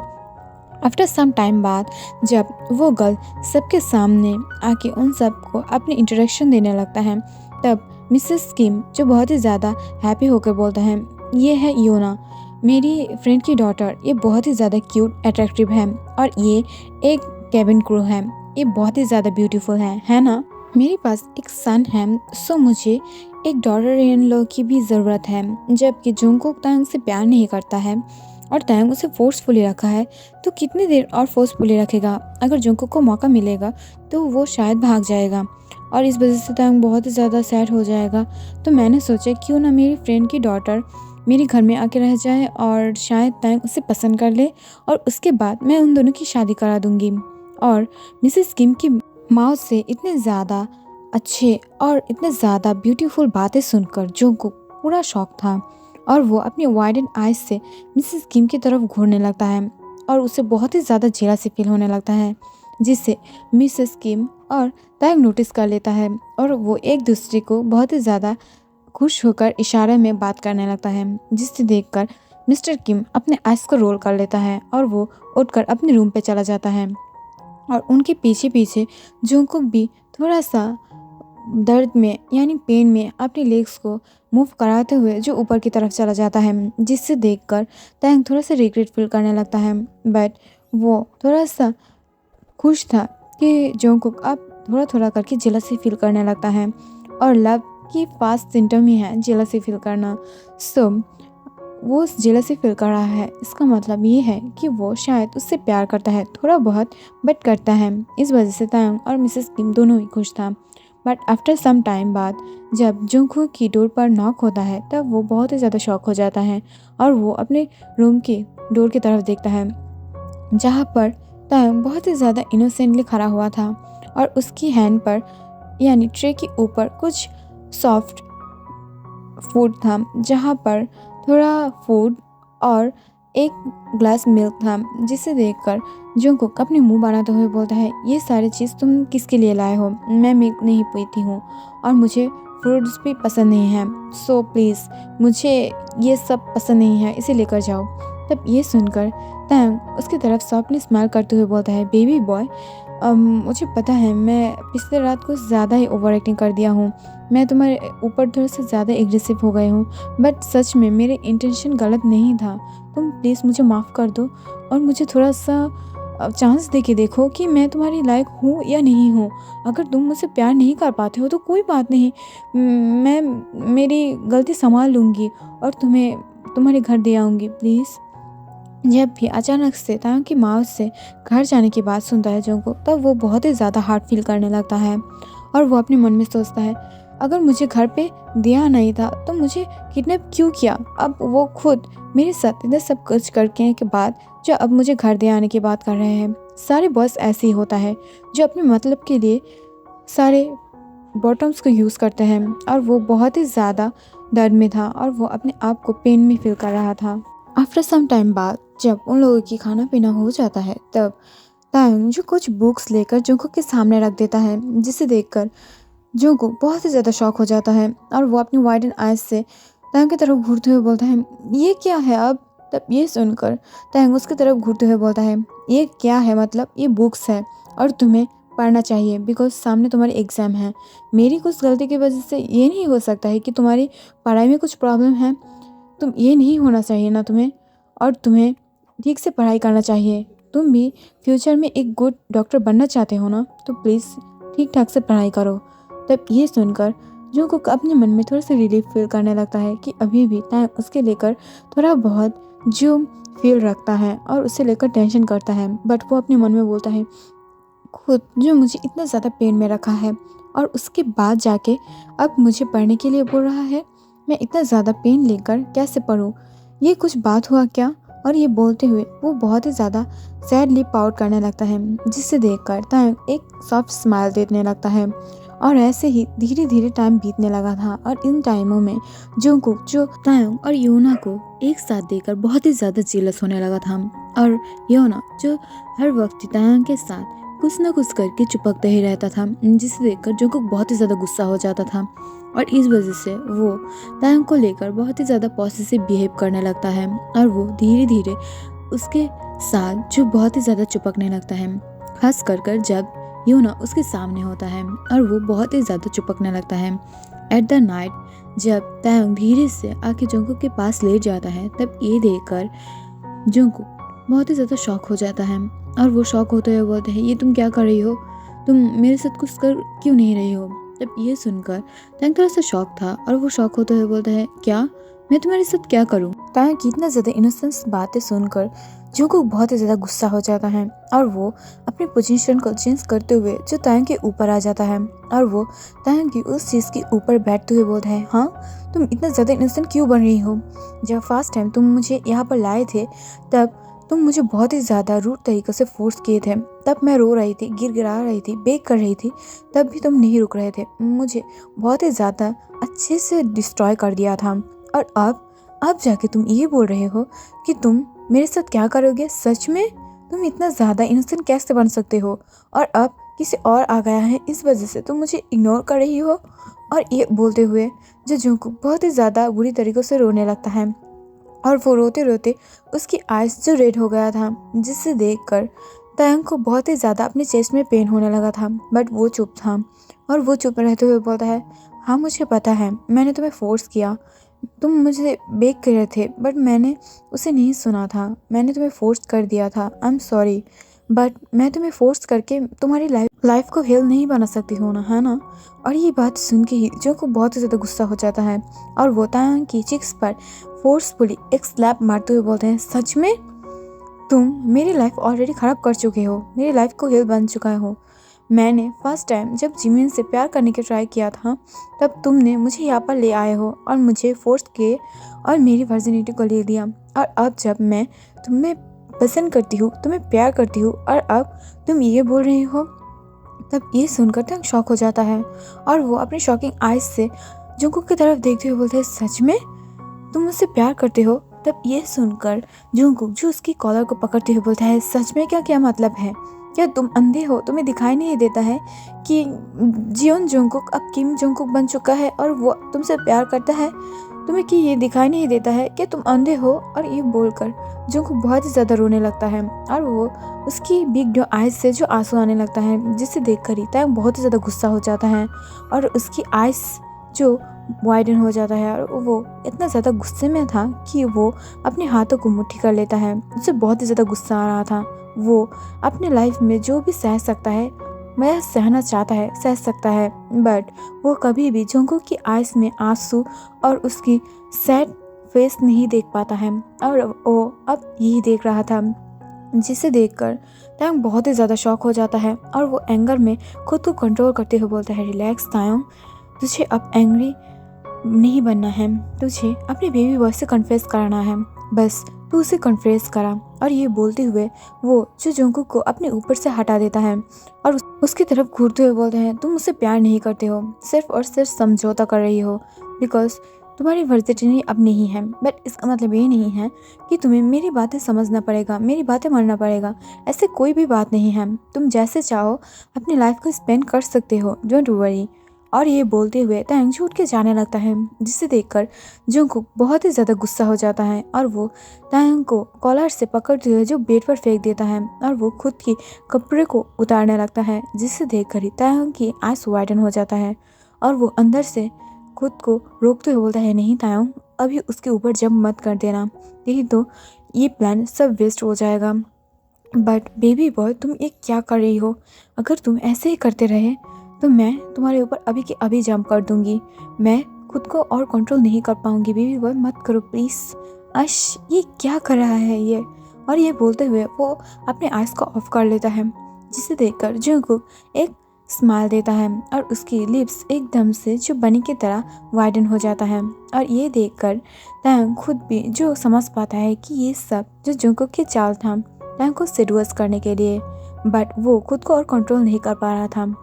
आफ्टर सम टाइम बाद जब वो गर्ल सबके सामने आके उन सबको अपनी इंट्रोडक्शन देने लगता है, तब मिसेस किम जो बहुत ही ज़्यादा हैप्पी होकर बोलता है, ये है योना, मेरी फ्रेंड की डॉटर, ये बहुत ही ज़्यादा क्यूट अट्रैक्टिव है और ये एक केबिन क्रू है, ये बहुत ही ज़्यादा ब्यूटीफुल है ना। मेरे पास एक सन है, सो मुझे एक डॉटर इन लॉ की भी ज़रूरत है। जबकि जंगकुक तायंग से प्यार नहीं करता है और तायंग उसे फोर्सफुली रखा है, तो कितनी देर और फोर्सफुली रखेगा। अगर जंगकुक को मौका मिलेगा तो वो शायद भाग जाएगा और इस वजह से तायंग बहुत ही ज़्यादा सैड हो जाएगा। तो मैंने सोचा क्यों ना मेरी फ्रेंड की डॉटर मेरे घर में आके रह जाए और शायद तायंग उसे पसंद कर ले और उसके बाद मैं उन दोनों की शादी करा दूंगी। और मिसेस किम की माँ से इतने ज़्यादा अच्छे और इतने ज़्यादा ब्यूटीफुल बातें सुनकर जंगकुक पूरा शॉक था और वो अपनी वाइडन आइज से मिसेस किम की तरफ घूरने लगता है और उसे बहुत ही ज़्यादा जेलसी फील होने लगता है, जिससे मिसेस किम और तायंग नोटिस कर लेता है और वो एक दूसरे को बहुत ही ज़्यादा खुश होकर इशारे में बात करने लगता है, जिसे देखकर मिस्टर किम अपने आइज को रोल कर लेता है और वो उठकर अपने रूम पे चला जाता है। और उनके पीछे पीछे जंगकुक भी थोड़ा सा दर्द में यानी पेन में अपने लेग्स को मूव कराते हुए जो ऊपर की तरफ चला जाता है, जिससे देखकर तैंग थोड़ा सा रिग्रेट फील करने लगता है। बट वो थोड़ा सा खुश था कि जंगकुक अब थोड़ा थोड़ा करके जेलसी फील करने लगता है, और लव की फास्ट सिम्टम ही है जेलसी फील करना। सो वो जेलसी फील कर रहा है, इसका मतलब ये है कि वो शायद उससे प्यार करता है थोड़ा बहुत, बट करता है। इस वजह से तैंग और मिसेस किम दोनों ही खुश था। बट आफ्टर सम टाइम बाद जब जंगकुक की डोर पर नॉक होता है, तब वो बहुत ही ज़्यादा शॉक हो जाता है और वो अपने रूम की डोर की तरफ देखता है, जहाँ पर तैंग बहुत ही ज़्यादा इनोसेंटली खड़ा हुआ था और उसकी हैंड पर यानी ट्रे के ऊपर कुछ सॉफ्ट फूड था, जहाँ पर थोड़ा फूड और एक ग्लास मिल्क था, जिसे देखकर जंगकुक अपने मुंह बनाते हुए बोलता है, ये सारी चीज़ तुम किसके लिए लाए हो? मैं मिल्क नहीं पीती हूँ और मुझे फ्रूट्स भी पसंद नहीं है, सो प्लीज़ मुझे ये सब पसंद नहीं है, इसे लेकर जाओ। तब ये सुनकर तैंग उसकी तरफ सॉफ्टली स्माइल करते हुए बोलता है, बेबी बॉय, मुझे पता है मैं पिछले रात कुछ ज़्यादा ही ओवर एक्टिंग कर दिया हूँ, मैं तुम्हारे ऊपर थोड़ा सा ज़्यादा एग्रेसिव हो गई हूँ, बट सच में मेरे इंटेंशन गलत नहीं था। तुम प्लीज़ मुझे माफ़ कर दो और मुझे थोड़ा सा चांस दे के देखो कि मैं तुम्हारी लायक हूँ या नहीं हूँ। अगर तुम मुझसे प्यार नहीं कर पाते हो तो कोई बात नहीं, मैं मेरी गलती संभाल लूँगी और तुम्हें तुम्हारे घर दे आऊँगी प्लीज़। जब भी अचानक से तांग की माँ से घर जाने की बात सुनता है जंगकुक, तब वो बहुत ही ज़्यादा हार्ट फील करने लगता है और वो अपने मन में सोचता है, अगर मुझे घर पे दिया नहीं था तो मुझे किडनैप क्यों किया? अब वो खुद मेरे साथ इधर सब कुछ करने के बाद जो अब मुझे घर दे आने की बात कर रहे हैं। सारे बॉस ऐसे ही होता है जो अपने मतलब के लिए सारे बॉटम्स को यूज़ करते हैं, और वो बहुत ही ज़्यादा दर्द में था और वो अपने आप को पेन में फील कर रहा था। आफ्टर सम टाइम बाद जब उन लोगों की खाना पीना हो जाता है, तब तांग जो कुछ बुक्स लेकर जंगकुक के सामने रख देता है, जिसे देखकर जंगकुक बहुत ही ज़्यादा शॉक हो जाता है और वो अपनी वाइडन आइज से तांग की तरफ घूरते हुए बोलता है, ये क्या है अब? तब ये सुनकर तांग उसकी तरफ घूरते हुए बोलता है, ये क्या है मतलब ये बुक्स है और तुम्हें पढ़ना चाहिए बिकॉज सामने तुम्हारी एग्ज़ाम है। मेरी कुछ गलती की वजह से ये नहीं हो सकता है कि तुम्हारी पढ़ाई में कुछ प्रॉब्लम है। तुम ये नहीं होना चाहिए ना तुम्हें, और तुम्हें ठीक से पढ़ाई करना चाहिए। तुम भी फ्यूचर में एक गुड डॉक्टर बनना चाहते हो ना, तो प्लीज़ ठीक ठाक से पढ़ाई करो। तब ये सुनकर जंगकुक अपने मन में थोड़ा सा रिलीफ फील करने लगता है कि अभी भी तांग उसके लेकर थोड़ा बहुत जो फील रखता है और उसे लेकर टेंशन करता है, बट वो अपने मन में बोलता है, खुद जो मुझे इतना ज़्यादा पेन में रखा है और उसके बाद जाके अब मुझे पढ़ने के लिए बोल रहा है, मैं इतना ज़्यादा पेन लेकर कैसे पढूं? ये कुछ बात हुआ क्या? और ये बोलते हुए वो बहुत ही ज़्यादा सैडली पाउट करने लगता है, जिसे देखकर तांग एक सॉफ्ट स्माइल देने लगता है। और ऐसे ही धीरे धीरे टाइम बीतने लगा था, और इन टाइमों में जंगकुक जो तांग और योना को एक साथ देखकर बहुत ही ज़्यादा जेलस होने लगा था, और योना जो हर वक्त तांग के साथ कुछ ना कुछ करके चिपकता ही रहता था, जिसे देखकर जंगकुक बहुत ही ज़्यादा गुस्सा हो जाता था और इस वजह से वो तांग को लेकर बहुत ही ज़्यादा पॉसेसिव बिहेव करने लगता है, और वो धीरे धीरे उसके साथ जो बहुत ही ज़्यादा चिपकने लगता है, खास कर जब योना उसके सामने होता है और वो बहुत ही ज़्यादा चिपकने लगता है। एट द नाइट जब तांग धीरे से आके जंगकुक के पास लेट जाता है, तब ये देखकर जंगकुक बहुत ही ज़्यादा शॉक हो जाता है और वो शॉक होते हुए बोलते हैं, ये तुम क्या कर रही हो? तुम मेरे साथ कुछ कर क्यों नहीं रही हो? तब ये सुनकर तांग थोड़ा सा शॉक था और वो शॉक होते हुए बोलता है, क्या मैं तुम्हारे साथ क्या करूं? तांग की इतना ज़्यादा इनोसेंस बातें सुनकर जंगकुक बहुत ही ज़्यादा गुस्सा हो जाता है और वो अपनी पोजीशन को चेंज करते हुए जो तांग के ऊपर आ जाता है और वो तांग की उस चीज़ के ऊपर बैठते हुए बोलता है, हाँ तुम इतना ज़्यादा इनोसेंट क्यों बन रही हो? जब फर्स्ट टाइम तुम मुझे यहाँ पर लाए थे, तब तुम मुझे बहुत ही ज़्यादा रूड तरीके से फोर्स किए थे। तब मैं रो रही थी, गिड़गिड़ा रही थी, बेग कर रही थी, तब भी तुम नहीं रुक रहे थे। मुझे बहुत ही ज़्यादा अच्छे से डिस्ट्रॉय कर दिया था, और अब जाके तुम ये बोल रहे हो कि तुम मेरे साथ क्या करोगे? सच में तुम इतना ज़्यादा इनोसेंट कैसे बन सकते हो? और अब किसी और आ गया है, इस वजह से तुम मुझे इग्नोर कर रही हो। और ये बोलते हुए जो जंगकुक बहुत ही ज़्यादा बुरी तरीक़ों से रोने लगता है, और वो रोते रोते उसकी आइज़ जो रेड हो गया था, जिसे देखकर तायंग को बहुत ही ज़्यादा अपने चेस्ट में पेन होने लगा था, बट वो चुप था। और वो चुप रहते हुए बोलता है, हाँ मुझे पता है, मैंने तुम्हें फोर्स किया, तुम मुझे बेग कर रहे थे, बट मैंने उसे नहीं सुना था, मैंने तुम्हें फोर्स कर दिया था, आई एम सॉरी, बट मैं तुम्हें फोर्स करके तुम्हारी लाइफ को हेल नहीं बना सकती हूँ ना, है ना। और ये बात सुन के ही जो को बहुत ही ज़्यादा गुस्सा हो जाता है और वो तायंग की चिक्स पर फोर्सफुली एक स्लैप मारते हुए बोलते हैं, सच में तुम मेरी लाइफ ऑलरेडी ख़राब कर चुके हो, मेरी लाइफ को हेल बन चुका हो। मैंने फर्स्ट टाइम जब जिमिन से प्यार करने की ट्राई किया था तब तुमने मुझे यहाँ पर ले आए हो और मुझे फोर्स किए और मेरी वर्जिनिटी को ले लिया। और अब जब मैं तुम्हें पसंद करती हूँ, तुम्हें प्यार करती हूँ और अब तुम ये बोल रही हो, तब ये सुनकर तंग शॉक हो जाता है और वो अपनी शॉकिंग आइज से जुंगकुक की तरफ देखते हुए बोलते हैं, सच में तुम मुझसे प्यार करते हो। तब ये सुनकर जुंगकुक जो उसकी कॉलर को पकड़ते हुए बोलता है, सच में क्या क्या मतलब है, क्या तुम अंधे हो, तुम्हें दिखाई नहीं देता है कि जियोन जुंगकुक अब किम जुंगकुक बन चुका है और वो तुमसे प्यार करता है, तुम्हें कि ये दिखाई नहीं देता है कि तुम अंधे हो। और ये बोलकर जुंगकुक बहुत ही ज़्यादा रोने लगता है और वो उसकी बिग ब्लू आइज से जो आंसू आने लगता है, जिसे देखकर ही तायंग बहुत ही ज़्यादा गुस्सा हो जाता है और उसकी आइज जो वाइडन हो जाता है और वो इतना ज़्यादा गुस्से में था कि वो अपने हाथों को मुट्ठी कर लेता है। उसे बहुत ही ज़्यादा गुस्सा आ रहा था। वो अपने लाइफ में जो भी सह सकता है, वह सहना चाहता है, सह सकता है, बट वो कभी भी जुंगकुक की आइज में आंसू और उसकी सैड फेस नहीं देख पाता है और वो अब यही देख रहा था, जिसे देखकर तायंग बहुत ही ज़्यादा शॉक हो जाता है और वो एंगर में खुद को कंट्रोल करते हुए बोलता है, रिलैक्स तायंग, तुझे अब एंग्री नहीं बनना है, तुझे अपने बेबी बॉय से कन्फेस कराना है, बस तू उसे कन्फेस करा। और ये बोलते हुए वो जो जुंगकुक को अपने ऊपर से हटा देता है और उसकी तरफ घूरते हुए बोलते हैं, तुम मुझसे प्यार नहीं करते हो, सिर्फ और सिर्फ समझौता कर रही हो, बिकॉज तुम्हारी वर्जिनिटी अब नहीं है, बट इसका मतलब ये नहीं है कि तुम्हें मेरी बातें समझना पड़ेगा, मेरी बातें मानना पड़ेगा, ऐसे कोई भी बात नहीं है, तुम जैसे चाहो अपनी लाइफ को स्पेंड कर सकते हो, डोंट वरी। और ये बोलते हुए तायंग छूट के जाने लगता है, जिसे देखकर जुंगकुक बहुत ही ज़्यादा गुस्सा हो जाता है और वो तायंग को कॉलर से पकड़ते हुए जो बेड पर फेंक देता है और वो खुद की कपड़े को उतारने लगता है, जिसे देखकर ही तायंग की आंख वाइडन हो जाता है और वो अंदर से खुद को रोकते हुए बोलता है, नहीं तायंग, अभी उसके ऊपर जंप मत कर देना, यही तो ये प्लान सब वेस्ट हो जाएगा। बट बेबी बॉय, तुम ये क्या कर रही हो, अगर तुम ऐसे ही करते रहे तो मैं तुम्हारे ऊपर अभी के अभी जंप कर दूंगी, मैं खुद को और कंट्रोल नहीं कर पाऊंगी, बेबी बॉय मत करो प्लीज़। अश, ये क्या कर रहा है ये। और ये बोलते हुए वो अपने आइज को ऑफ कर लेता है, जिसे देखकर जुंगकुक एक स्माइल देता है और उसकी लिप्स एकदम से जो बनी की तरह वाइडन हो जाता है। और ये देखकर तायंग खुद भी जो समझ पाता है कि ये सब जो जुंगकुक की चाल था तायंग को सेडुअस करने के लिए, बट वो खुद को और कंट्रोल नहीं कर पा रहा था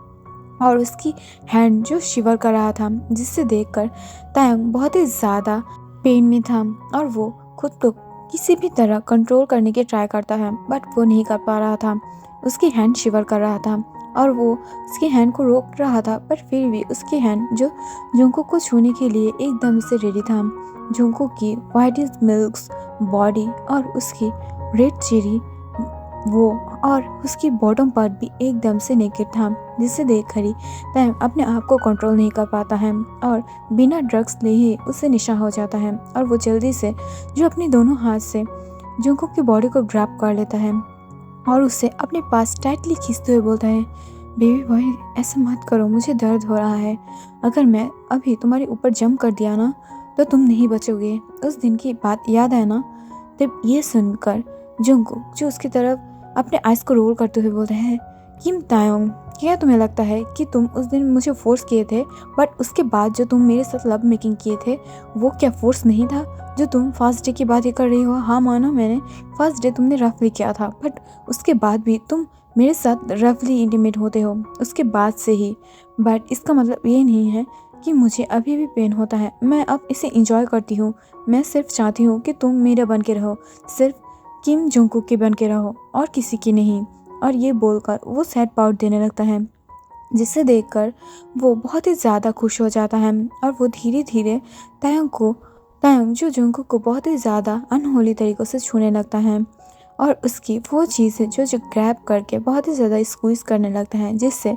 और उसकी हैंड जो शिवर कर रहा था, जिससे देखकर तायंग बहुत ही ज़्यादा पेन में था और वो खुद को किसी भी तरह कंट्रोल करने की ट्राई करता है, बट वो नहीं कर पा रहा था। उसकी हैंड शिवर कर रहा था और वो उसकी हैंड को रोक रहा था, पर फिर भी उसकी हैंड जो जुंगकुक को छूने के लिए एकदम से रेडी था। जुंगकुक की वाइट इज मिल्क्स बॉडी और उसकी रेड चेरी वो और उसकी बॉटम पार्ट भी एकदम से नेकेड था, जिसे देखकर ही तायंग अपने आप को कंट्रोल नहीं कर पाता है और बिना ड्रग्स ले ही उसे नशा हो जाता है और वो जल्दी से जो अपने दोनों हाथ से जुंगकुक की बॉडी को ग्रैब कर लेता है और उसे अपने पास टाइटली खींचते हुए बोलता है, बेबी बॉय ऐसा मत करो, मुझे दर्द हो रहा है, अगर मैं अभी तुम्हारे ऊपर जंप कर दिया ना तो तुम नहीं बचोगे, उस दिन की बात याद है ना। तब ये सुनकर जुंगकुक जो उसकी तरफ अपने आइज को रोल करते हुए बोलते हैं, किम तायंग, क्या तुम्हें लगता है कि तुम उस दिन मुझे फोर्स किए थे, बट उसके बाद जो तुम मेरे साथ लव मेकिंग किए थे वो क्या फोर्स नहीं था, जो तुम फर्स्ट डे की बात ये कर रही हो। हाँ मानो मैंने फर्स्ट डे तुमने रफली किया था, बट उसके बाद भी तुम मेरे साथ रफली इंटीमेट होते हो उसके बाद से ही, बट इसका मतलब ये नहीं है कि मुझे अभी भी पेन होता है, मैं अब इसे इंजॉय करती हूँ, मैं सिर्फ चाहती हूँ कि तुम मेरा बन के रहो, सिर्फ किम जुंगकुक के बन के रहो और किसी की नहीं। और ये बोलकर वो सैड पाउट देने लगता है, जिसे देखकर वो बहुत ही ज़्यादा खुश हो जाता है और वो धीरे धीरे तायंग जो जुंगकुक को बहुत ही ज़्यादा अनहोली तरीक़ों से छूने लगता है और उसकी वो चीज़ है जो ग्रैब करके बहुत ही ज़्यादा स्क्वीज़ करने लगता है, जिससे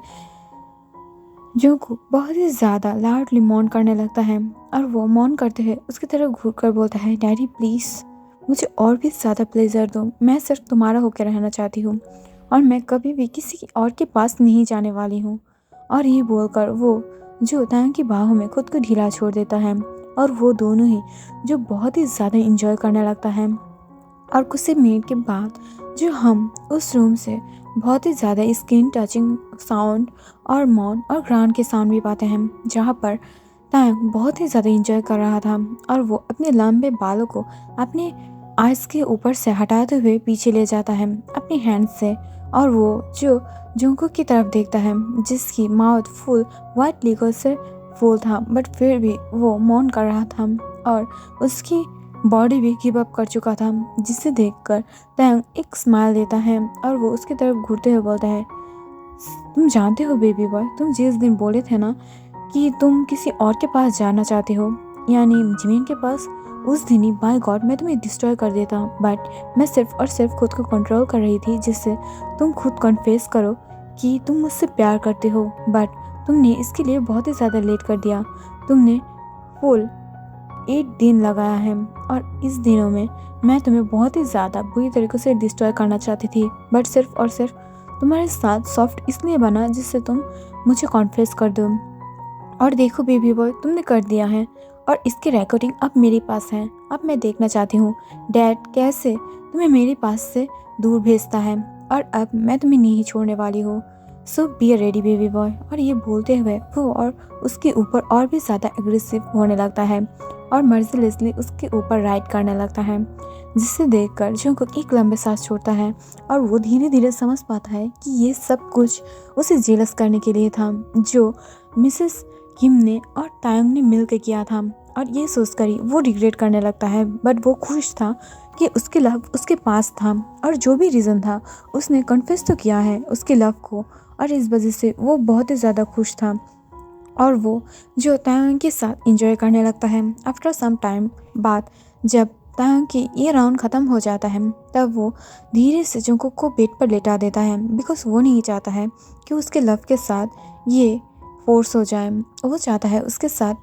जंगकुक बहुत ही ज़्यादा लाउडली मौन करने लगता है। और वो मौन करते हुए उसकी तरफ घूर कर बोलता है, डैडी प्लीज़ मुझे और भी ज़्यादा प्लेजर दो, मैं सिर्फ तुम्हारा होकर रहना चाहती हूँ और मैं कभी भी किसी और के पास नहीं जाने वाली हूँ। और ये बोलकर वो जो तायंग की बाहों में खुद को ढीला छोड़ देता है और वो दोनों ही जो बहुत ही ज़्यादा इंजॉय करने लगता है। और कुछ ही मिनट के बाद जो हम उस रूम से बहुत ही ज़्यादा स्किन टचिंग साउंड और मौन और ग्राउंड के साउंड भी पाते हैं, जहाँ पर तायंग बहुत ही ज़्यादा इंजॉय कर रहा था और वो अपने लंबे बालों को अपने आइस के ऊपर से हटाते हुए पीछे ले जाता है अपनी हैंड से। और वो जो जंगकुक की तरफ देखता है, जिसकी माउथ फुल वाइट लिक्विड से फुल था, बट फिर भी वो मौन कर रहा था और उसकी बॉडी भी गिव अप कर चुका था, जिसे देखकर तायंग एक स्माइल देता है और वो उसकी तरफ घूरते हुए बोलता है, तुम जानते हो बेबी बॉय, तुम जिस दिन बोले थे ना कि तुम किसी और के पास जाना चाहते हो, यानी जिमिन के पास, उस दिन ही बाय गॉड मैं तुम्हें डिस्ट्रॉय कर देता, बट मैं सिर्फ और सिर्फ खुद को कंट्रोल कर रही थी, जिससे तुम खुद कन्फेस करो कि तुम मुझसे प्यार करते हो। बट तुमने इसके लिए बहुत ही ज़्यादा लेट कर दिया। तुमने फुल 8 दिन लगाया है और इस दिनों में मैं तुम्हें बहुत ही ज़्यादा बुरी तरीके से डिस्ट्रॉय करना चाहती थी, बट सिर्फ और सिर्फ तुम्हारे साथ सॉफ्ट इसलिए बना जिससे तुम मुझे कॉन्फेस कर दो। और देखो बेबी बॉय, तुमने कर दिया है और इसकी रिकॉर्डिंग अब मेरे पास है। अब मैं देखना चाहती हूँ डैड कैसे तुम्हें मेरे पास से दूर भेजता है और अब मैं तुम्हें नहीं छोड़ने वाली हूँ। सो बी रेडी बेबी बॉय। और ये बोलते हुए वो और उसके ऊपर और भी ज़्यादा एग्रेसिव होने लगता है और मर्जिलेसली उसके ऊपर राइड करने लगता है, जिसे देखकर जंगकुक एक लंबे सांस छोड़ता है और वो धीरे धीरे समझ पाता है कि ये सब कुछ उसे जेलस करने के लिए था, जो मिसेस किम ने और तायंग ने मिलकर किया था। और ये सोचकर ही वो रिग्रेट करने लगता है, बट वो खुश था कि उसके लव उसके पास था और जो भी रीज़न था उसने कन्फेस तो किया है उसके लव को, और इस वजह से वो बहुत ही ज़्यादा खुश था और वो जो तायंग के साथ इंजॉय करने लगता है। आफ्टर सम टाइम बाद जब तायंग की ये राउंड ख़त्म हो जाता है, तब वो धीरे से जंगकुक को बेड पर लेटा देता है, बिकॉज वो नहीं चाहता है कि उसके लव के साथ ये फोर्स हो जाए। वो चाहता है उसके साथ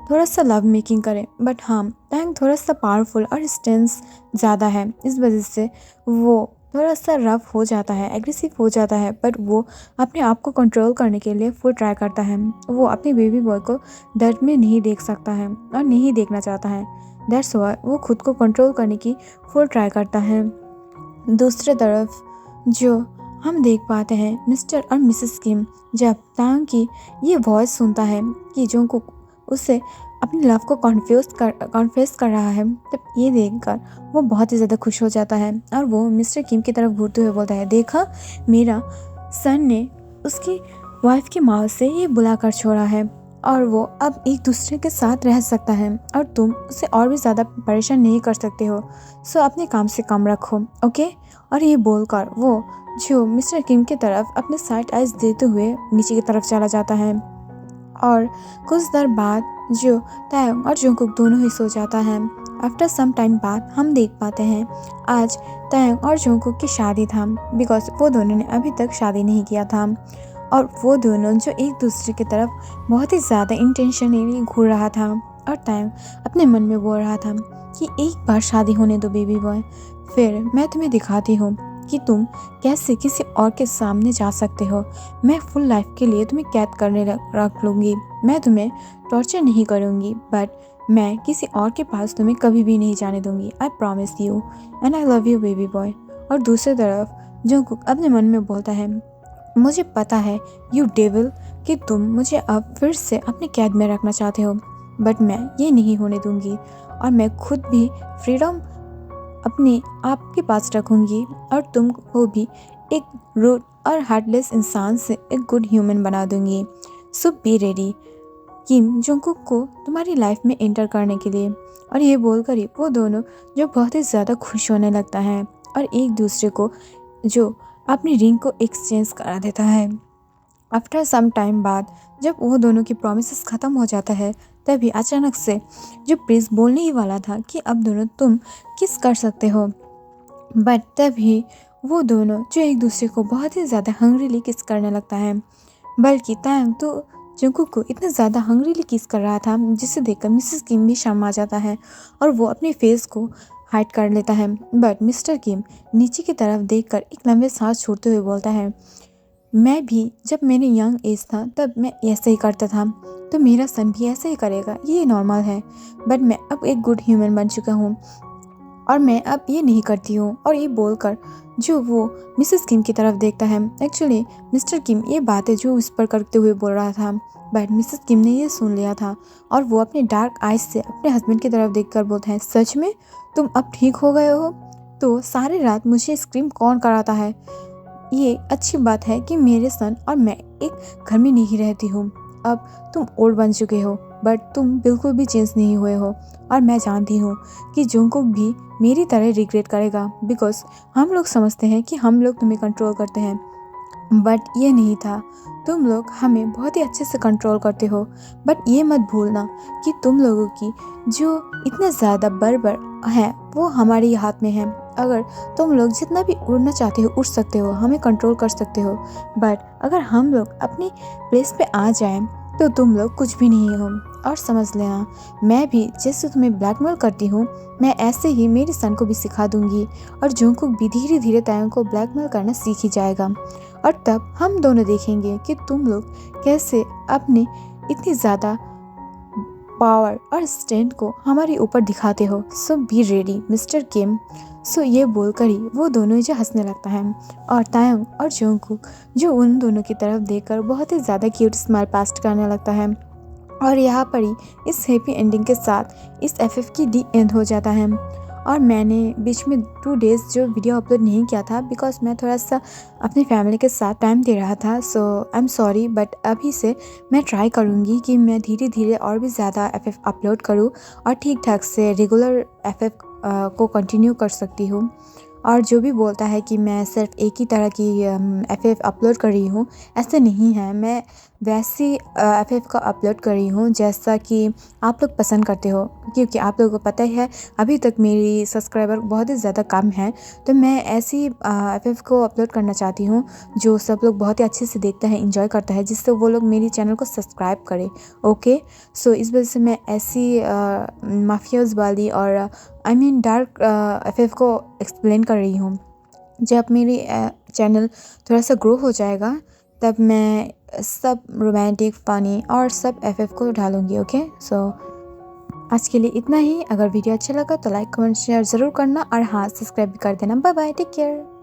थोड़ा सा लव मेकिंग करे, बट हाँ तायंग थोड़ा सा पावरफुल और स्ट्रेंथ ज़्यादा है, इस वजह से वो थोड़ा सा रफ हो जाता है, एग्रेसिव हो जाता है, बट वो अपने आप को कंट्रोल करने के लिए फुल ट्राई करता है। वो अपने बेबी बॉय को दर्द में नहीं देख सकता है और नहीं देखना चाहता है, दैट्स व्हाई वो खुद को कंट्रोल करने की फुल ट्राई करता है। दूसरी तरफ जो हम देख पाते हैं मिस्टर और मिसेस किम जब तायंग की ये वॉइस सुनता है कि जंगकुक उसे अपने लव को कॉन्फेस कर रहा है, तब ये देखकर वो बहुत ही ज़्यादा खुश हो जाता है और वो मिस्टर किम की तरफ घूरते हुए बोलता है, देखा मेरा सन ने उसकी वाइफ की माँ से ये बुला कर छोड़ा है और वो अब एक दूसरे के साथ रह सकता है और तुम उसे और भी ज़्यादा परेशान नहीं कर सकते हो, सो अपने काम से काम रखो, ओके। और ये बोलकर वो जो मिस्टर किम की तरफ अपने साइड आइज देते हुए नीचे की तरफ चला जाता है और कुछ देर बाद जो तायंग और जंगकुक दोनों ही सो जाता है। आफ्टर सम टाइम बाद हम देख पाते हैं आज तायंग और जंगकुक की शादी था, बिकॉज वो दोनों ने अभी तक शादी नहीं किया था और वो दोनों जो एक दूसरे की तरफ बहुत ही ज़्यादा इंटेंशनली घूर रहा था और तायंग अपने मन में बोल रहा था कि एक बार शादी होने दो बेबी बॉय, फिर मैं तुम्हें दिखाती हूँ कि तुम कैसे किसी और के सामने जा सकते हो। मैं फुल लाइफ के लिए तुम्हें कैद करने रख लूँगी, मैं तुम्हें टॉर्चर नहीं करूँगी, बट मैं किसी और के पास तुम्हें कभी भी नहीं जाने दूँगी, I promise you and I love you baby boy. और दूसरी तरफ जंगकुक अपने मन में बोलता है, मुझे पता है यू डेविल कि तुम मुझे अब फिर से अपने कैद में रखना चाहते हो, बट मैं ये नहीं होने दूँगी और मैं खुद भी फ्रीडम अपने आप के पास रखूँगी और तुमको भी एक रूड और हार्टलेस इंसान से एक गुड ह्यूमन बना दूँगी। सो बी रेडी किम जंगकुक को तुम्हारी लाइफ में एंटर करने के लिए। और ये बोलकर ही वो दोनों जो बहुत ही ज़्यादा खुश होने लगता है और एक दूसरे को जो अपनी रिंग को एक्सचेंज करा देता है। आफ्टर सम टाइम बाद जब वो दोनों की प्रॉमिसेस ख़त्म हो जाता है, तभी अचानक से जो प्रिंस बोलने ही वाला था कि अब दोनों तुम किस कर सकते हो, बट तभी वो दोनों जो एक दूसरे को बहुत ही ज़्यादा हंग्रीली किस करने लगता है। बल्कि तायंग तो जंगकुक को इतना ज़्यादा हंग्रीली किस कर रहा था जिसे देखकर मिसेस किम भी शर्मा जाता है और वो अपने फेस को हाइड कर लेता है। बट मिस्टर किम नीचे की तरफ देखकर एक लंबे सांस छोड़ते हुए बोलता है, मैं भी जब मेरे यंग एज था तब मैं ऐसे ही करता था, तो मेरा सन भी ऐसे ही करेगा, ये नॉर्मल है। बट मैं अब एक गुड ह्यूमन बन चुका हूँ और मैं अब ये नहीं करती हूँ। और ये बोलकर जो वो मिसेस किम की तरफ देखता है। एक्चुअली मिस्टर किम ये बातें जो उस पर करते हुए बोल रहा था, बट मिसेस किम ने ये सुन लिया था और वो अपने डार्क आइज से अपने हस्बैंड की तरफ देखकर बोलता है, सच में तुम अब ठीक हो गए हो? तो सारी रात मुझे स्क्रीम कौन कराता है? ये अच्छी बात है कि मेरे सन और मैं एक घर में नहीं रहती हूँ। अब तुम ओल्ड बन चुके हो बट तुम बिल्कुल भी चेंज नहीं हुए हो और मैं जानती हूँ कि जंगकुक भी मेरी तरह रिग्रेट करेगा, बिकॉज हम लोग समझते हैं कि हम लोग तुम्हें कंट्रोल करते हैं, बट ये नहीं था। तुम लोग हमें बहुत ही अच्छे से कंट्रोल करते हो। बट ये मत भूलना कि तुम लोगों की जो इतने ज़्यादा बर्बर है वो हमारे ही हाथ में है। अगर तुम लोग जितना भी उड़ना चाहते हो उड़ सकते हो, हमें कंट्रोल कर सकते हो, बट अगर हम लोग अपनी प्लेस पे आ जाएं तो तुम लोग कुछ भी नहीं हो। और समझ लेना, मैं भी जैसे तुम्हें ब्लैकमेल करती हूँ, मैं ऐसे ही मेरे सन को भी सिखा दूंगी और जंगकुक भी धीरे धीरे तायंग को ब्लैकमेल करना सीख ही जाएगा। और तब हम दोनों देखेंगे कि तुम लोग कैसे अपने इतनी ज़्यादा पावर और स्ट्रेंथ को हमारे ऊपर दिखाते हो। सो बी रेडी मिस्टर किम। सो ये बोलकर ही वो दोनों जो हंसने लगता है और तायंग और जंगकुक जो उन दोनों की तरफ देखकर बहुत ही ज़्यादा क्यूट स्माइल पास्ट करने लगता है। और यहाँ पर ही इस हैप्पी एंडिंग के साथ इस एफएफ की डी एंड हो जाता है। और मैंने बीच में 2 डेज़ जो वीडियो अपलोड नहीं किया था बिकॉज मैं थोड़ा सा अपनी फैमिली के साथ टाइम दे रहा था। सो आई एम सॉरी, बट अभी से मैं ट्राई करूँगी कि मैं धीरे धीरे और भी ज़्यादा एफएफ अपलोड करूँ और ठीक ठाक से रेगुलर एफएफ को कंटिन्यू कर सकती हूँ। और जो भी बोलता है कि मैं सिर्फ एक ही तरह की एफएफ अपलोड कर रही हूँ, ऐसे नहीं है। मैं वैसी एफएफ का अपलोड कर रही हूँ जैसा कि आप लोग पसंद करते हो, क्योंकि आप लोगों को पता ही है अभी तक मेरी सब्सक्राइबर बहुत ही ज़्यादा कम है। तो मैं ऐसी एफएफ को अपलोड करना चाहती हूँ जो सब लोग बहुत ही अच्छे से देखता है, इंजॉय करता है, जिससे वो लोग मेरी चैनल को सब्सक्राइब करें। ओके, सो इस वजह से मैं ऐसी माफियाज वाली और आई मीन डार्क एफएफ को एक्सप्लेन कर रही हूँ। जब मेरी चैनल थोड़ा सा ग्रो हो जाएगा तब मैं सब रोमांटिक फनी और सब एफएफ को डालूँगी। ओके, सो आज के लिए इतना ही। अगर वीडियो अच्छा लगा तो लाइक कमेंट शेयर ज़रूर करना और हाँ, सब्सक्राइब भी कर देना। Bye bye, take care.